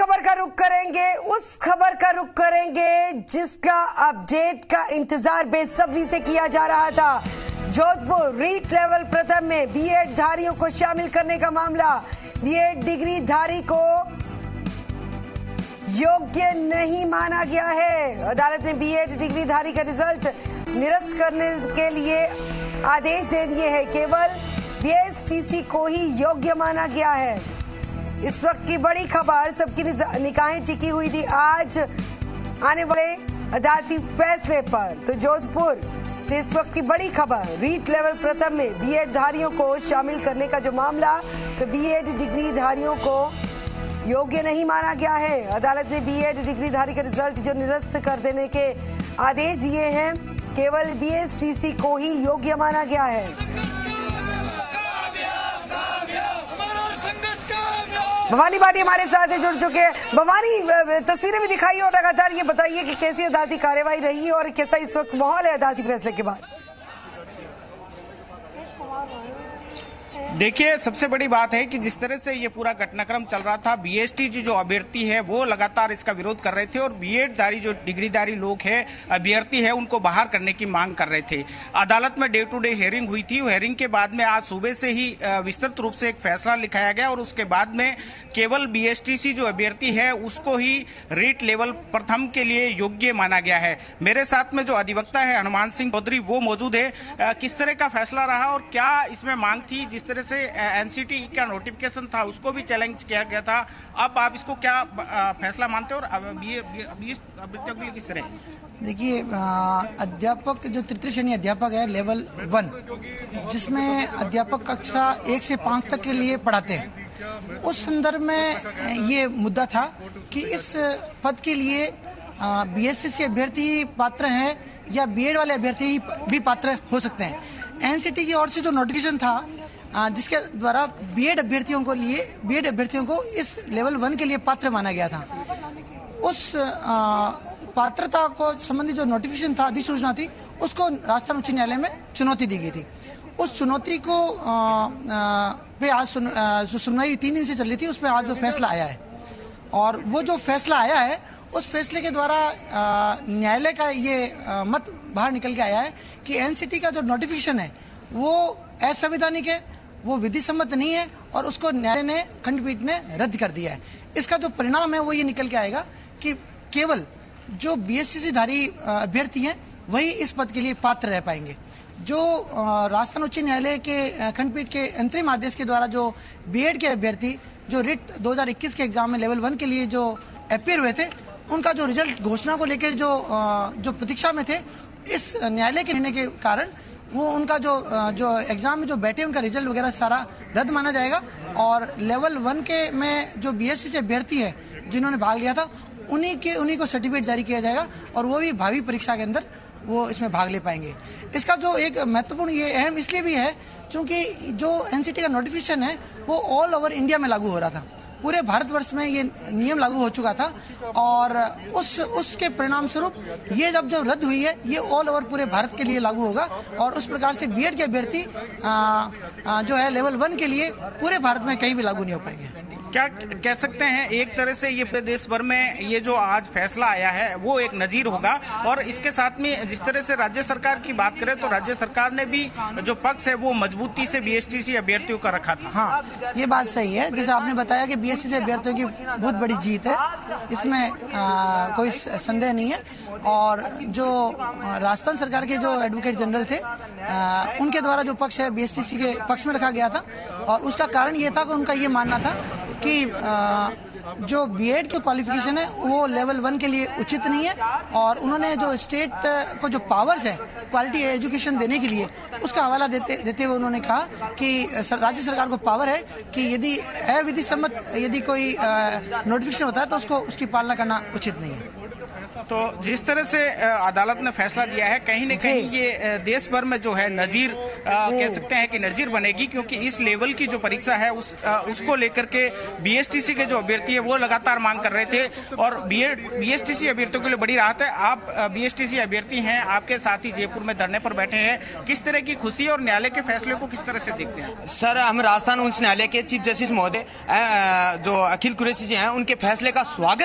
खबर का रुख करेंगे, उस खबर का रुख करेंगे जिसका अपडेट का इंतजार बेसब्री से किया जा रहा था। जोधपुर रीट लेवल प्रथम में बीएड धारियों को शामिल करने का मामला। बीएड डिग्री धारी को योग्य नहीं माना गया है। अदालत ने बीएड डिग्री धारी का रिजल्ट निरस्त करने के लिए आदेश दे दिए हैं। केवल बीएसटीसी को ही योग्य माना गया है। इस वक्त की बड़ी खबर, सबकी निगाहें टिकी हुई थी आज आने वाले अदालती फैसले पर। तो जोधपुर से इस वक्त की बड़ी खबर, रीट लेवल प्रथम में बीएड धारियों को शामिल करने का जो मामला, तो बीएड डिग्री धारियों को योग्य नहीं माना गया है। अदालत ने बीएड डिग्री धारी का रिजल्ट जो निरस्त कर देने के आदेश दिए हैं। केवल बीएसटीसी को ही योग्य माना गया है। भवानी भाटी हमारे साथ जुड़ चुके हैं। भवानी, तस्वीरें भी दिखाई और लगातार ये बताइए कि कैसी अदालती कार्यवाही रही और कैसा इस वक्त माहौल है अदालती फैसले के बाद। देखिए, सबसे बड़ी बात है कि जिस तरह से ये पूरा घटनाक्रम चल रहा था, बीएसटीसी जो अभ्यर्थी है वो लगातार इसका विरोध कर रहे थे और बीएड धारी जो डिग्रीधारी लोग हैं, अभ्यर्थी है, उनको बाहर करने की मांग कर रहे थे। अदालत में डे टू डे हियरिंग हुई थी। हियरिंग के बाद में आज सुबह से ही विस्तृत रूप से एक फैसला लिखाया गया और उसके बाद में केवल बीएसटीसी जो अभ्यर्थी है उसको ही रीट लेवल प्रथम के लिए योग्य माना गया है। मेरे साथ में जो अधिवक्ता है हनुमान सिंह चौधरी, वो मौजूद है। किस तरह का फैसला रहा और क्या इसमें मांग थी? जिस तरह से एनसीटी का नोटिफिकेशन था उसको भी चैलेंज किया गया था, अब आप इसको क्या फैसला मानते हो और अभ्यर्थियों के लिए किस तरह? देखिए, अध्यापक जो तृतीय श्रेणी अध्यापक है लेवल 1, जिसमें अध्यापक कक्षा 1 से 5 तक के लिए पढ़ाते हैं, उस संदर्भ में ये मुद्दा था कि इस पद के लिए बीएससी अभ्यर्थी पात्र हैं या बीएड वाले अभ्यर्थी भी पात्र हो सकते हैं। एनसीटी की ओर से जो नोटिफिकेशन था जिसके द्वारा बीएड अभ्यर्थियों को इस लेवल 1 के लिए पात्र माना गया था, उस पात्रता को संबंधी जो नोटिफिकेशन था, अधिसूचना थी, उसको राजस्थान उच्च न्यायालय में चुनौती दी गई थी। उस चुनौती को पे आज सुनवाई 3 दिन से चल रही थी, उस पर आज जो फैसला आया है और वो जो फैसला आया है उस फैसले के द्वारा न्यायालय का ये मत बाहर निकल के आया है कि एनसीटी का जो नोटिफिकेशन है वो असंवैधानिक है, वो विधि सम्मत नहीं है और उसको न्यायालय ने, खंडपीठ ने रद्द कर दिया है। इसका जो परिणाम है वो ये निकल के आएगा कि केवल जो बीएससी धारी अभ्यर्थी हैं वही इस पद के लिए पात्र रह पाएंगे। जो राजस्थान उच्च न्यायालय के खंडपीठ के अंतरिम आदेश के द्वारा जो बीएड के अभ्यर्थी जो रिट 2021 के एग्जाम में लेवल 1 के लिए जो अपीयर हुए थे, उनका जो रिजल्ट घोषणा को लेकर जो प्रतीक्षा में थे, इस न्यायालय के निर्णय के कारण वो उनका जो एग्जाम में जो बैठे उनका रिजल्ट वगैरह सारा रद्द माना जाएगा और लेवल 1 के में जो बीएससी से अभ्यर्थी है जिन्होंने भाग लिया था उन्हीं को सर्टिफिकेट जारी किया जाएगा और वो भी भावी परीक्षा के अंदर वो इसमें भाग ले पाएंगे। इसका जो एक महत्वपूर्ण ये अहम इसलिए भी है क्योंकि जो एनसीटी का नोटिफिकेशन है वो ऑल ओवर इंडिया में लागू हो रहा था, पूरे भारतवर्ष में ये नियम लागू हो चुका था और उसके परिणाम स्वरूप ये जब रद्द हुई है ये ऑल ओवर पूरे भारत के लिए लागू होगा और उस प्रकार से बीएड के अभ्यर्थी जो है लेवल 1 के लिए पूरे भारत में कहीं भी लागू नहीं हो पाएंगे। क्या कह सकते हैं, एक तरह से ये प्रदेश भर में ये जो आज फैसला आया है वो एक नजीर होगा और इसके साथ में जिस तरह से राज्य सरकार की बात करें तो राज्य सरकार ने भी जो पक्ष है वो मजबूती से बीएसटीसी अभ्यर्थियों का रखा था। हाँ, ये बात सही है। जैसे आपने बताया कि बीएससी से अभ्यर्थियों की बहुत बड़ी जीत है, इसमें कोई संदेह नहीं है। और जो राजस्थान सरकार के जो एडवोकेट जनरल थे उनके द्वारा जो पक्ष है बीएसटीसी के पक्ष में रखा गया था और उसका कारण ये था कि उनका ये मानना था कि जो बीएड की क्वालिफिकेशन है वो लेवल 1 के लिए उचित नहीं है और उन्होंने जो स्टेट को जो पावर्स है क्वालिटी एजुकेशन देने के लिए उसका हवाला देते हुए उन्होंने कहा कि राज्य सरकार को पावर है कि यदि अविधि सम्मत यदि कोई नोटिफिकेशन होता है तो उसकी पालना करना उचित नहीं है। तो जिस तरह से अदालत ने फैसला दिया है, कहीं न कहीं ये देश भर में जो है नजीर कह सकते हैं कि नजीर बनेगी, क्योंकि इस लेवल की जो परीक्षा है उसको लेकर के बीएसटीसी के जो अभ्यर्थी है वो लगातार मांग कर रहे थे और बीएसटीसी अभ्यर्थियों के लिए बड़ी राहत है। आप बीएसटीसी अभ्यर्थी हैं, आपके साथी जयपुर में धरने पर बैठे हैं, किस तरह की खुशी और न्यायालय के फैसले को किस तरह से देखते हैं? सर, हम राजस्थान उच्च न्यायालय के चीफ जस्टिस महोदय जो अखिल कुरैशी जी हैं, उनके फैसले का स्वागत